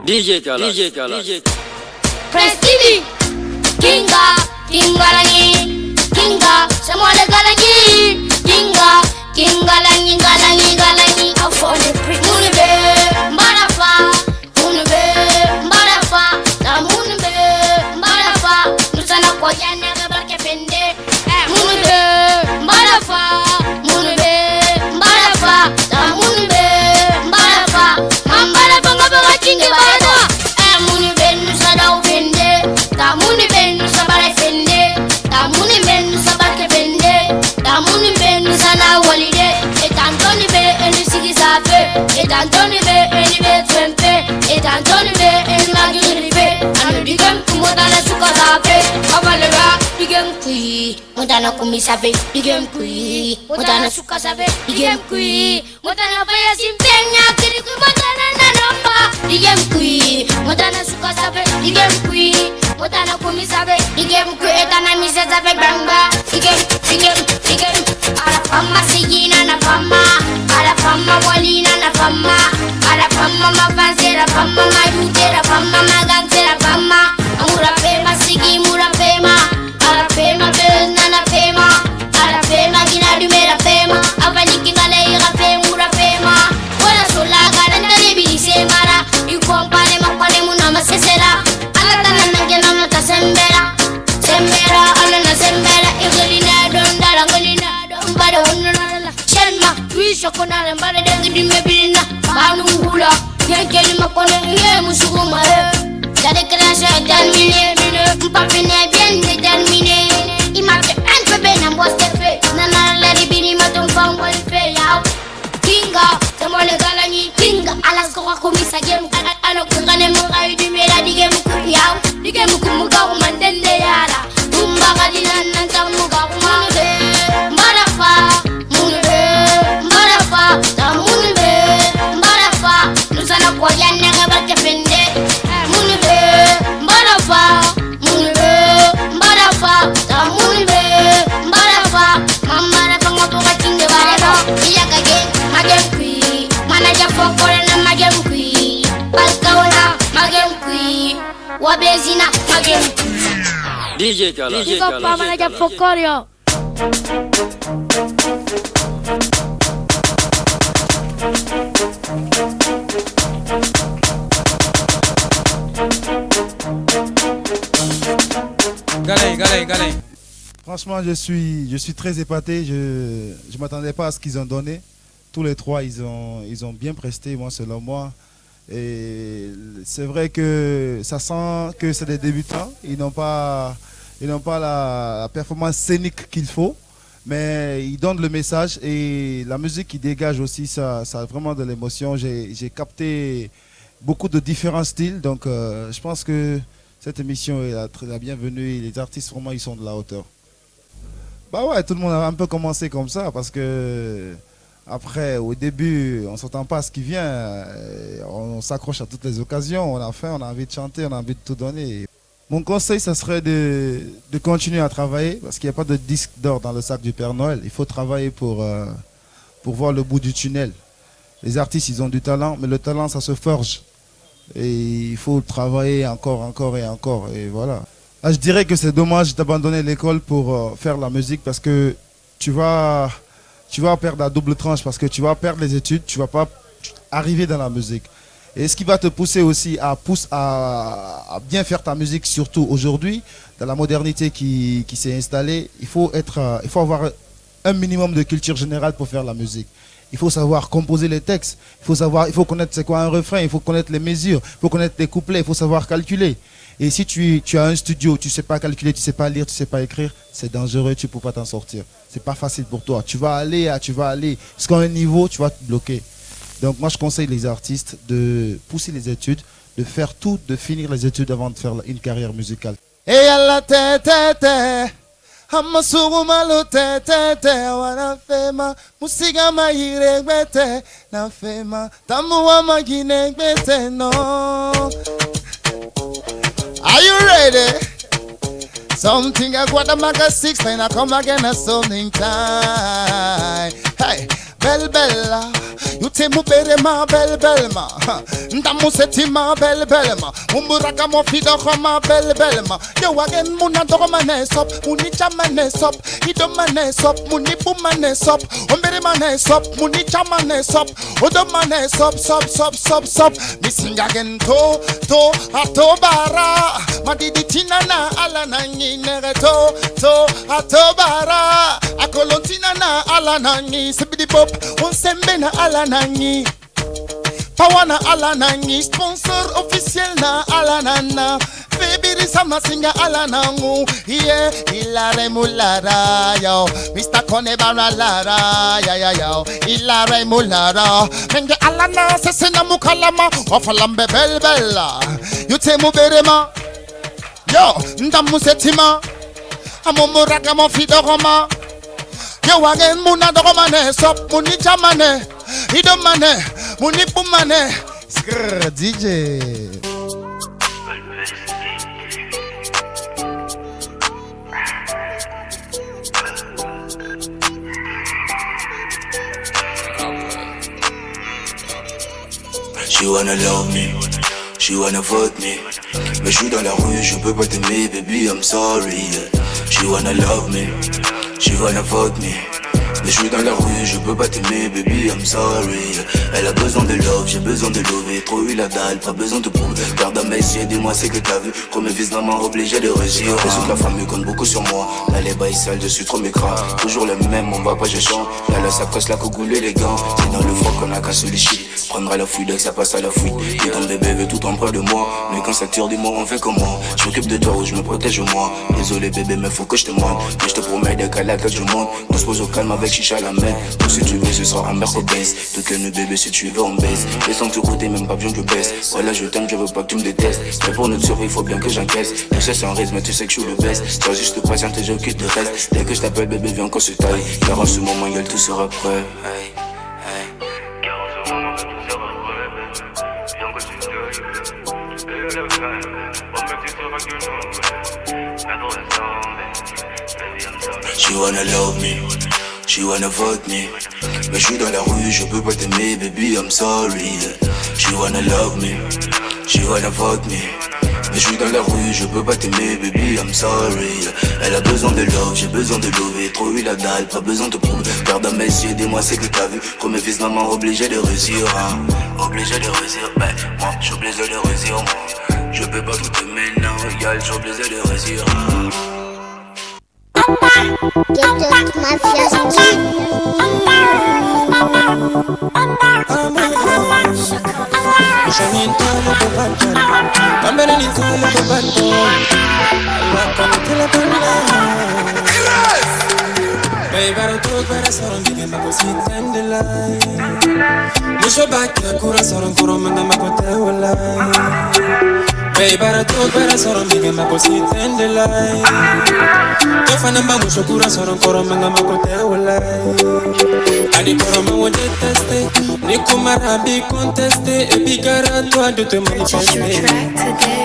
DJ Kalash. Press TV. Kinga langi. Kinga, semua ada galangi. Kinga langi. I'll fall the brick. Munube, mbarafa. Na munube, mbarafa. Nusana kwa jana gabarke pende. Munube, mbarafa. Na munube, mbarafa. Mambarafa ngabaga kinga bana. Munube nusada ufende. Ta munube nusabara fende. Ta munube nusabara fende. Ta munube nusana walide. Etantoni kui Motana kumi sabe Digem kui Motana suka sabe Digem kui Motana baya simpenya Kiri kui Motana nanamba Digem kui Motana suka sabe Digem kui Motana kumi sabe Digem kui Etana misa sabe banga Digem Ala fama sigina na fama Ala fama walina na fama Ala fama mavanzera fama Mayutera fama Magansera fama Amura fema sigi mura fema Ala fema benana fema Ala fema gina dumera fema Avani kingale ira fema mura fema Wala sola garanta nebili semara Yukompane makwane munama sesera Ala tanana gena nota sembera Sembera ala na sembera Igelina dondara ngelina dombada honora Shelma Wisho konara mbada dengi dimebina Manu hula Yenkeli makwane ye musuguma La déclaration est terminée, Mpapine bien déterminé. Il m'a fait un peu bien en bois fait. Nana la ribini m'a ton femme moi le fait yao. Kinga, c'est moi le galani. Kinga, à la score comme ça game. Alors que gagne mon rail du mela di game ku yao. Di game ku muga ko mandende yala. Tumba gadina nanta muga ko manube. Marafa, munube, marafa, ta munube, marafa. Nous allons quoi yanne ngaba fende. Wabezina magem DJ Kala DJ Kala Iko manager Fokorio Galay. Franchement, je suis très épaté. Je ne m'attendais pas à ce qu'ils ont donné. Tous les trois, ils ont bien presté, moi, selon moi. Et c'est vrai que ça sent que c'est des débutants. Ils n'ont pas la performance scénique qu'il faut. Mais ils donnent le message et la musique qui dégage aussi, ça a vraiment de l'émotion. J'ai capté beaucoup de différents styles. Donc, je pense que cette émission est la bienvenue et les artistes, vraiment, ils sont de la hauteur. Bah ouais, tout le monde a un peu commencé comme ça parce que après, au début, on ne s'attend pas à ce qui vient. On s'accroche à toutes les occasions. On a faim, on a envie de chanter, on a envie de tout donner. Mon conseil, ça serait de continuer à travailler parce qu'il n'y a pas de disque d'or dans le sac du Père Noël. Il faut travailler pour voir le bout du tunnel. Les artistes, ils ont du talent, mais le talent, ça se forge. Et il faut travailler encore et encore. Et voilà. Là, je dirais que c'est dommage d'abandonner l'école pour faire la musique parce que tu vas perdre la double tranche parce que tu vas perdre les études, tu ne vas pas arriver dans la musique. Et ce qui va te pousser aussi à bien faire ta musique, surtout aujourd'hui, dans la modernité qui s'est installée, il faut avoir un minimum de culture générale pour faire la musique. Il faut savoir composer les textes, il faut connaître c'est quoi un refrain, il faut connaître les mesures, il faut connaître les couplets, il faut savoir calculer. Et si tu as un studio, tu ne sais pas calculer, tu ne sais pas lire, tu ne sais pas écrire, c'est dangereux, tu ne peux pas t'en sortir. C'est pas facile pour toi. Tu vas aller jusqu'à un niveau, tu vas te bloquer. Donc moi je conseille les artistes de pousser les études, de faire tout, de finir les études avant de faire une carrière musicale. Et à la tête, Amasugumalo tete wana fema musiga mahire gbete na fema tamuwa magine gbete no. Are you ready? Something I got a maga 6 and I come again at something time. Hey, bella. You te mu bere ma belma. Ndamu seti ma belma. Umburaka mo fido ma belma. Yo again muna do manesop. Muni chamanesop. Ido manesop. Muni bu manesop. Umbere manesop. Muni chamanesop. Odo manesop. Sop. Missing again to atobara. Madidi tinana ala nangi nereto atobara. Akolontina na ala nangi. Sibidi pop. Sembe na ala nangi Pawana ala nangi Sponsor officiel na ala nana Baby sama singa ala nangu Yeah, ilare mulara yo Mr. Konebara lara yo Ilare mulara Menge ala na sesena mukalama Wafalambe belbella Yute muberema Yo, ndamu setima Amomoraka mon fidoroma. Yo wagen muna doromane, sop muni chamane, idomane, muni pumane. Skrrr, DJ. She wanna love me, she wanna fuck me. Mais je suis dans la rue, je peux pas t'aimer, baby, I'm sorry. She wanna love me, she wanna fuck me. Mais je suis dans la rue, je peux pas t'aimer, baby, I'm sorry. Elle a besoin de love, j'ai besoin de lever. Trop eu la dalle, pas besoin de prouver. Garde à mes yeux, dis-moi c'est que t'as vu. Trop mes vis maman obligé de réussir. Toute la famille compte beaucoup sur moi. Là les bails sales, je suis trop mécra. Toujours le même, on va pas, je chante. Là la sacoche, la cogoule et les gants. C'est dans le froc qu'on a cassé les shit. Prendra la fouille dès que ça passe à la fuite. Et ton bébé veut tout en près de moi. Mais quand ça tire, dis-moi on fait comment. Je m'occupe de toi ou je me protège moi. Désolé bébé, mais faut que je te montre. Mais je te promets dès qu'à la tête du monde. On se pose au calme avec chicha à la main. Ou si tu veux, ce sera un Mercedes. Toutes les nuits bébé, si tu veux on baisse. Laissons de côté, même pas besoin que je baisse. Voilà je t'aime, je veux pas que tu me détestes. Mais pour notre survie, il faut bien que j'encaisse. Tu sais c'est un rythme, mais tu sais que je suis le best. Toi juste patiente et je quitte le reste. Dès que je t'appelle bébé, viens qu'on se taille. Car en ce moment, y'a tout sera prêt. Hey. She wanna love me, she wanna fuck me. Mais je suis dans la rue, je peux pas t'aimer, baby, I'm sorry. She wanna love me, she wanna fuck me. Mais je suis dans la rue, je peux pas t'aimer, baby, I'm sorry. Elle a besoin de love, j'ai besoin de lever. Trop eu la dalle, pas besoin de prouver. Garde à mes yeux, dis-moi c'est que t'as vu. Trop mes fils, maman, obligé de réussir, hein. Obligé de réussir, ben, moi, je suis obligé de réussir, moi. Je peux pas tout aimer, non, regarde, je suis obligé de réussir, hein. Baby, I talk better, so I'm giving my pussy tender Musho back, kura soron kuro manga makote walai. Baby, I talk better, so I'm giving my pussy tender Tofa namba musho kura soron kuro manga makote walai. Ani kuro mango deteste, ni kumarabi conteste, et bigara toi de te manifester.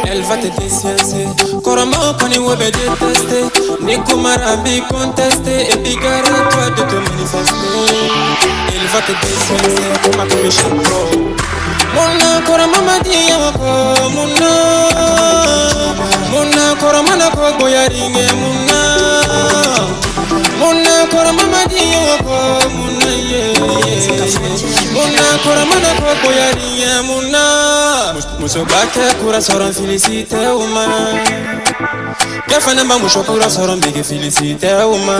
Elle va te déciencer, kuro mango kani webe deteste, ni kumarabi conteste, et bigara toi de te manifester. Il va te décider comme un commission pro. Mona kora mama diya wako mona. Mona kora mana ko boyaringe mona. Mona kora mama diya wako mona ye. Mona kora mana ko boyaringe mona. Muso bake kura soron félicité uma. Kefana ba musho kura soron bige félicité uma.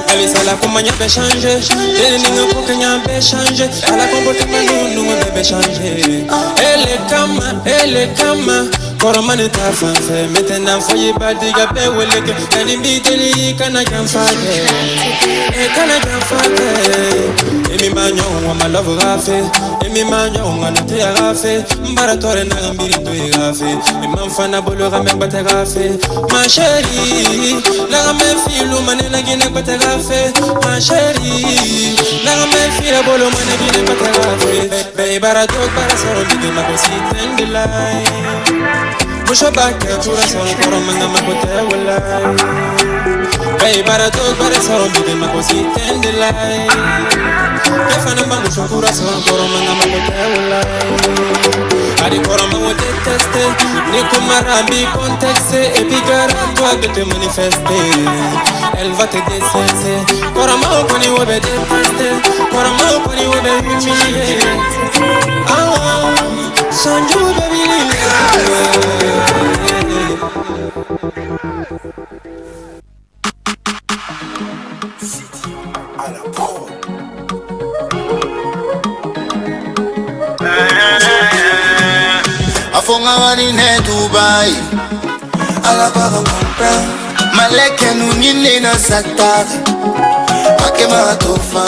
Elle ça la compagnie peut changer. Elle n'est pas qu'un peut changer. Elle a comportement nous peut changer. Elle est comme Koromane ta fanfare. Maintenant foyer pas diga pe weleke. Elle invite les Canadiens fake. Et Canadiens fake. Et mi magnon on ma love rafé. Et mi magnon on a noté rafé. Mbaratore na ngambiri to rafé. Et m'enfana bolo ramène bate rafé. Ma chérie, la ramène filou mané na guiné bate rafé. Ma chérie, la ramène filou bolo mané guiné bate rafé. Baby bara talk bara soro bige ma ko sit and lie. Musho back kura soro koro manga makote walai. Baby bara talk bara soro bige ma ko sit and lie. Kefana ba musho kura soro koro manga makote walai. Adi koro mango deteste, ni kumarabi contexte, et puis garde-toi de te manifester. Elle va te décenser. Koro mango koni webe deteste, koro mango koni webe humilier. Ah, sanju baby City à la prod. Afonga wani ne Dubai ala baba compra maleke nunine na sakta akema tofa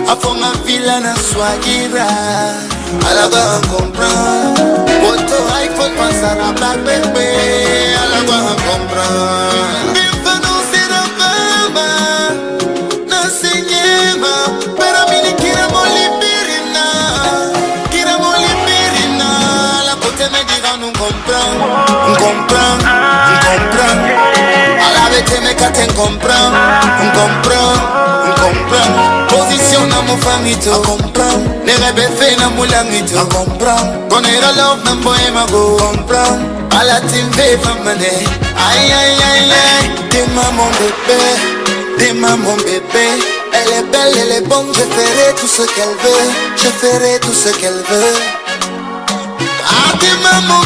afonga villa na swagira ala baba compra moto iPhone pasara black bebe ala baba compra À la vérité, mais quand tu comprends, position dans mon famito, les rêves faits dans mon langito, connaît la love dans mon émago, à la team fait famane, aïe aïe aïe aïe, dis-moi mon bébé, elle est belle, elle est bonne, je ferai tout ce qu'elle veut, je ferai tout ce qu'elle veut. Ah, dis-moi mon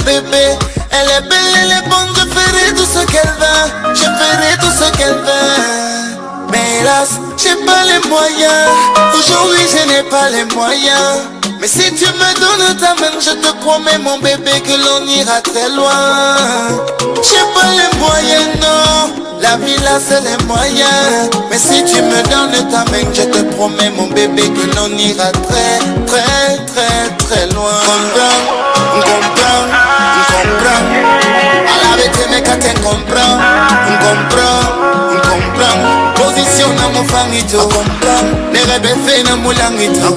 bébé, elle est belle, elle est bonne, je ferai tout ce qu'elle veut, je ferai tout ce qu'elle veut. Mais hélas, j'ai pas les moyens, aujourd'hui je n'ai pas les moyens. Mais si tu me donnes ta main, je te promets mon bébé que l'on ira très loin. J'ai pas les moyens, non, la vie là c'est les moyens. Mais si tu me donnes ta main, je te promets mon bébé que l'on ira très, très, très, très loin. Comprends. À la vérité, mais quand tu comprends, position dans mon famito, les rêves faits dans mon langito,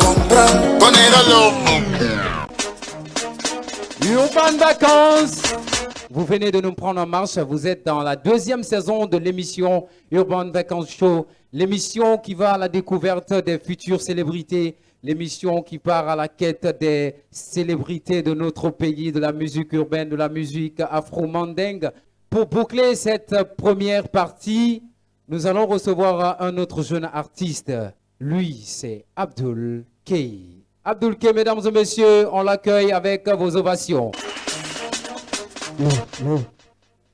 connaît la love. Urban Vacances. Vous venez de nous prendre en marche, vous êtes dans la deuxième saison de l'émission Urban Vacances Show, l'émission qui va à la découverte des futures célébrités, l'émission qui part à la quête des célébrités de notre pays, de la musique urbaine, de la musique afro-mandingue. Pour boucler cette première partie, nous allons recevoir un autre jeune artiste. Lui, c'est Abdoul Kay. Abdoul Kay, mesdames et messieurs, on l'accueille avec vos ovations.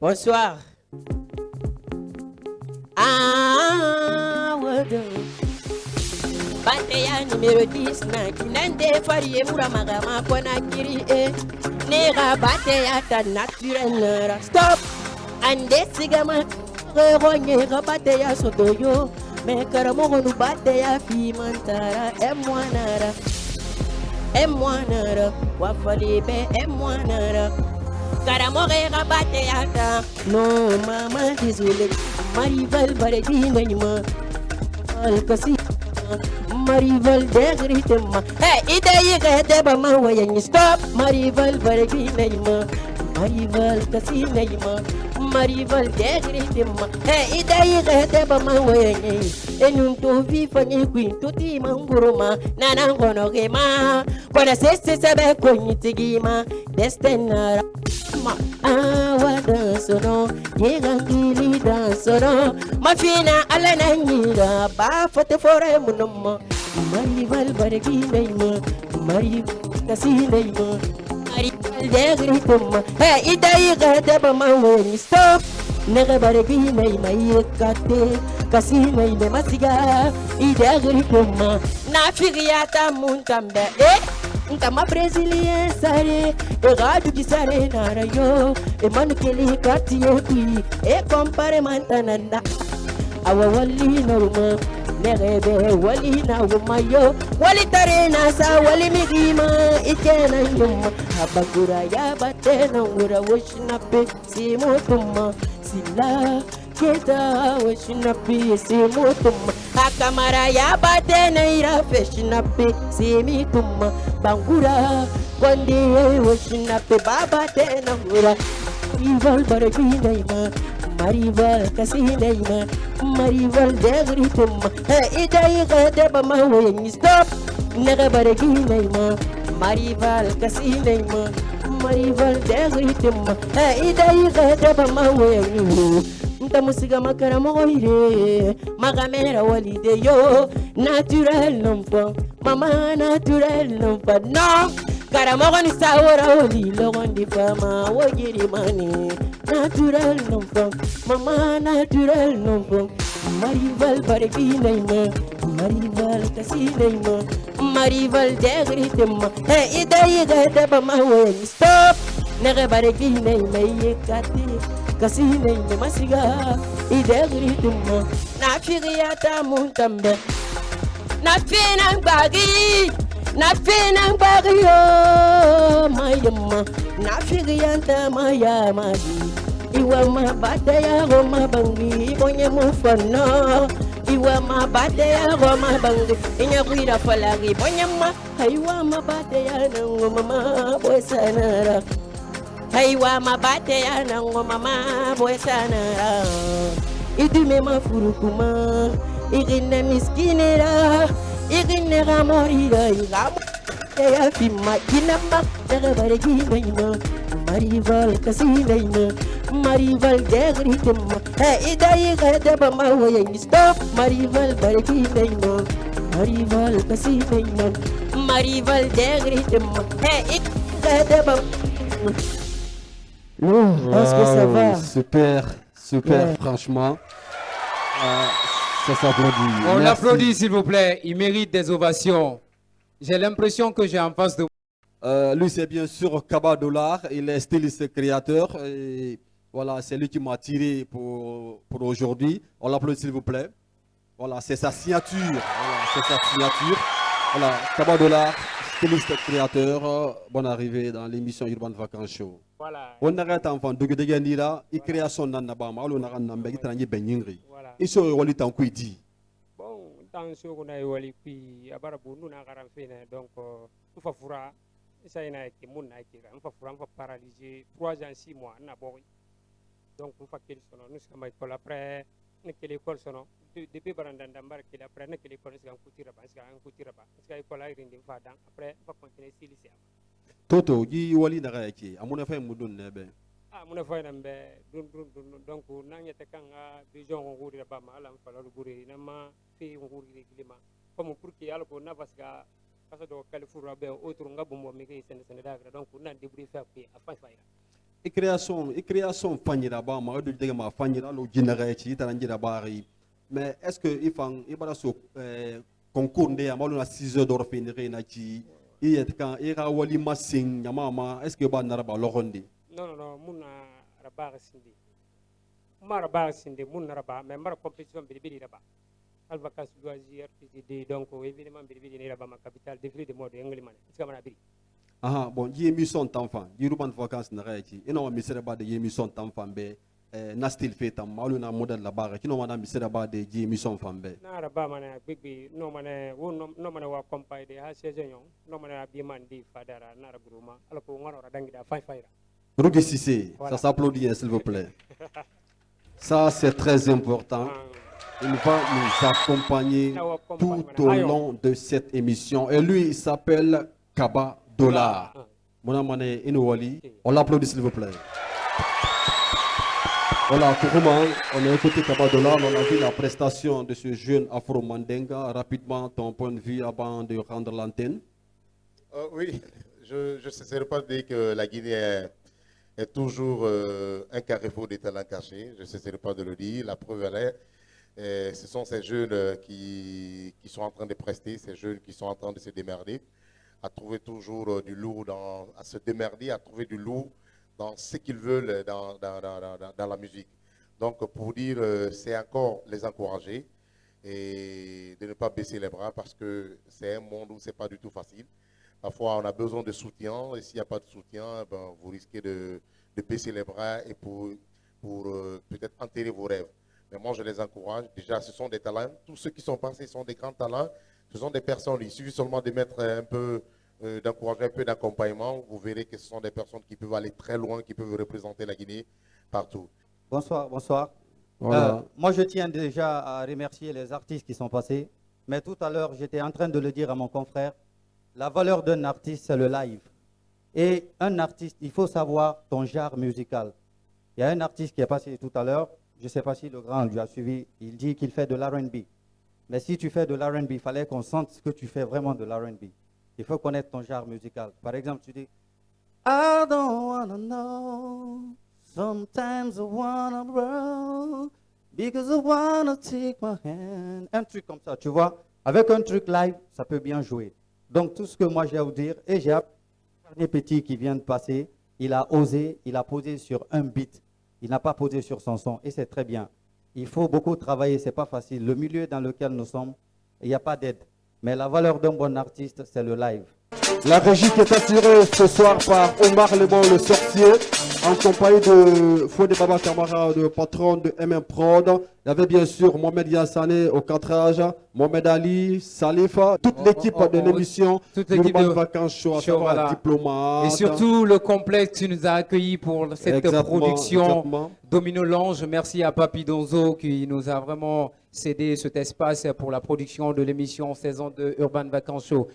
Bonsoir. Ah, Bateya numéro 10 na kinende fariye muramaga makona kiri nera bateya ta naturel. Stop. Ande sigama ronye bateya sotoyo me karamo nu bateya fi mantara emwanara wafali be emwanara Karamore rabate yata. No mama désolé. Marival baredi nanyma. Alkasi. Marival degritema. Hey, ide yete ba ma wayan stop. Marival baredi nanyma. Marival kasi nanyma. Marival degritema. Hey, ide yete ba ma wayan. Enun to vi fanye queen to ti manguruma. Nana gono gema. Kona sese sabe konyitigima. Destinara. Awa dansono, yegangili dansono, mafina ala nanyira, ba fote fore munoma, marival baregi neima, marival kasi neima, marival degrituma, hey idai gade ba maweni stop, nega baregi neima yekate, kasi neima masiga, idegrituma, na figiyata muntambe, Nkama Brazilien sare, e rádio de sare nara yo, e mano que ele cartier qui, e compare mantananda. Awa wali na uma, nerebe wali na uma yo, wali tarena sa wali migima, ikena yuma, abagura ya batena ura washinape, si motuma, sila. Kita washinapi si mutuma akamara ya batena ira feshinapi si mituma bangura kondi washinapi baba tena ura marival barabina ima marival kasina ima marival degrituma idai gade ba mawen stop naga barabina ima marival kasina ima marival degrituma idai gade ba mawen Nta musiga makara moire magamera walide yo naturel non pas mama naturel non pas non kara mogoni sawara oli logon di fama wogiri mani naturel non pas mama naturel non pas marival barbi neima marival kasi neima marival degritema hey idai gade ba mawen stop nere barbi neima yekati Kasine inde masiga idegrituma na figiyata muntambe na fina bagi yo mayama na figiyata mayama iwa ma badaya go ma bangi bonye mufana iwa ma badaya go ma bangi inya kuira falagi bonye ma Haywa mabate ya nango mama bosanara. Haywa mabate ya nango mama bosanara. Idume mafurukuma. Irine miskinera. Irine ramorira. Ya fima kinama. Terebare kinema. Marival kasinema. Marival degritema. Idai gadaba mahoye stop. Marival bare kinema. Marival kasinema. Marival degritema. Gadaba. Est-ce que ça va? Super, super, franchement. Ça s'applaudit. On Merci. l'applaudit, s'il vous plaît. Il mérite des ovations. J'ai l'impression que j'ai en face de lui, c'est bien sûr Kaba Dollar. Il est styliste créateur. Et voilà, c'est lui qui m'a tiré pour aujourd'hui. On l'applaudit, s'il vous plaît. Voilà, c'est sa signature. Voilà, c'est sa signature. Voilà, Kaba Dollar, styliste créateur. Bonne arrivée dans l'émission Urban Vacances Show. Voilà. On arrête enfant. Donc, de Ganira, il crée son nanabama. On a un nambe qui travaille benyingri. Il se relie tant qu'il dit. Bon, tant qu'on a eu puis à Barabou, nous n'avons rien fait. Donc, tout fa fura. Ça y est, qui moun naïki. On fa fura, on va paralyser 3 ans, 6 mois. On a bon. Donc, on fa qu'il sonne. Nous sommes à l'école après. Nous sommes à l'école sonne. Depuis Barandandambar, qu'il après, nous sommes à l'école. Nous sommes à Koutira. Nous sommes à Koutira. Nous sommes à l'école. Après, on va continuer ici, lycée. Toto, yi wali na rayaki. Amuna fa mudun nebe. Ah, mon affaire n'ambe donc n'anya tekanga vision nguri la bama ala mfala nguri nama fi nguri le kilima comme pour que alko na vasga paso do kalifura be autre ngabo mo mi ke sen dagra donc na débrouiller faire puis afin faire création fanyira bama do de ma fanyira lo jinara ci taranjira bari mais est-ce que il bara so concours de amalu na 6 heures d'or finir na ci il est quand il a wali massing nyama est-ce que ba naraba loronde. Non, muna raba sindi. Maraba sindi, muna raba, mais mara compétition bidi raba. Al vacances loisirs, PTD, donc évidemment bidi raba ma capitale, défilé de mode English. Est-ce que manabiri? Ah bon, y émission d'enfants, y ruban vacances na raiti. Et non misere ba de y émission d'enfants be na style fait tam malu na modèle la barre. Qui non madame misere ba de y émission fambe. Na raba mana big no mana no mana wa compagnie de ha saison no mana bi man di fadara na gruma ala ko ngoro dangi da fay. Rugi Sissé, Voilà. ça s'applaudit, s'il vous plaît. Ça, c'est très important. Il va nous accompagner tout au long de cette émission. Et lui, il s'appelle Kaba Dollar. Mon amane Inouali. On l'applaudit, s'il vous plaît. Voilà, pour moi, on a écouté Kaba Dollar. On a vu la prestation de ce jeune Afro-Mandinga. Rapidement, ton point de vue avant de rendre l'antenne. Oui, je ne cesserai pas de dire que la Guinée est toujours un carrefour des talents cachés. Je ne cesserai pas de le dire. La preuve est, ce sont ces jeunes qui sont en train de prester, ces jeunes qui sont en train de se démerder, à trouver toujours du lourd, à se démerder, à trouver du lourd dans ce qu'ils veulent dans la musique. Donc pour dire, c'est encore les encourager et de ne pas baisser les bras parce que c'est un monde où ce n'est pas du tout facile. Parfois, on a besoin de soutien, et s'il n'y a pas de soutien, ben, vous risquez de baisser les bras et pour peut-être enterrer vos rêves. Mais moi, je les encourage. Déjà, ce sont des talents. Tous ceux qui sont passés sont des grands talents. Ce sont des personnes. Il suffit seulement de mettre un peu d'encouragement, un peu d'accompagnement. Vous verrez que ce sont des personnes qui peuvent aller très loin, qui peuvent représenter la Guinée partout. Bonsoir, bonsoir. Voilà. Moi, je tiens déjà à remercier les artistes qui sont passés. Mais tout à l'heure, j'étais en train de le dire à mon confrère. La valeur d'un artiste, c'est le live. Et un artiste, il faut savoir ton genre musical. Il y a un artiste qui est passé tout à l'heure, je ne sais pas si le grand lui a suivi, il dit qu'il fait de l'R&B. Mais si tu fais de l'R&B, il fallait qu'on sente que tu fais vraiment de l'R&B. Il faut connaître ton genre musical. Par exemple, tu dis I don't wanna know, sometimes I wanna roll, because I wanna take my hand. Un truc comme ça, tu vois. Avec un truc live, ça peut bien jouer. Donc tout ce que moi j'ai à vous dire, et j'ai appris le dernier petit qui vient de passer, il a osé, il a posé sur un beat, il n'a pas posé sur son son, et c'est très bien. Il faut beaucoup travailler, c'est pas facile. Le milieu dans lequel nous sommes, il n'y a pas d'aide. Mais la valeur d'un bon artiste, c'est le live. La régie qui est assurée ce soir par Omar Lebon, le sorcier. en compagnie de Fouad Baba Kamara, le patron de MM Prod. Il y avait bien sûr Mohamed Yassane au cadrage, Mohamed Ali, Salifa, toute l'équipe de l'émission Urban Vacances Show, à savoir voilà. Diplomate. Et surtout le complexe qui nous a accueillis pour cette production. Exactement. Domino Lange, merci à Papi Donzo qui nous a vraiment cédé cet espace pour la production de l'émission saison 2 Urban Vacances Show.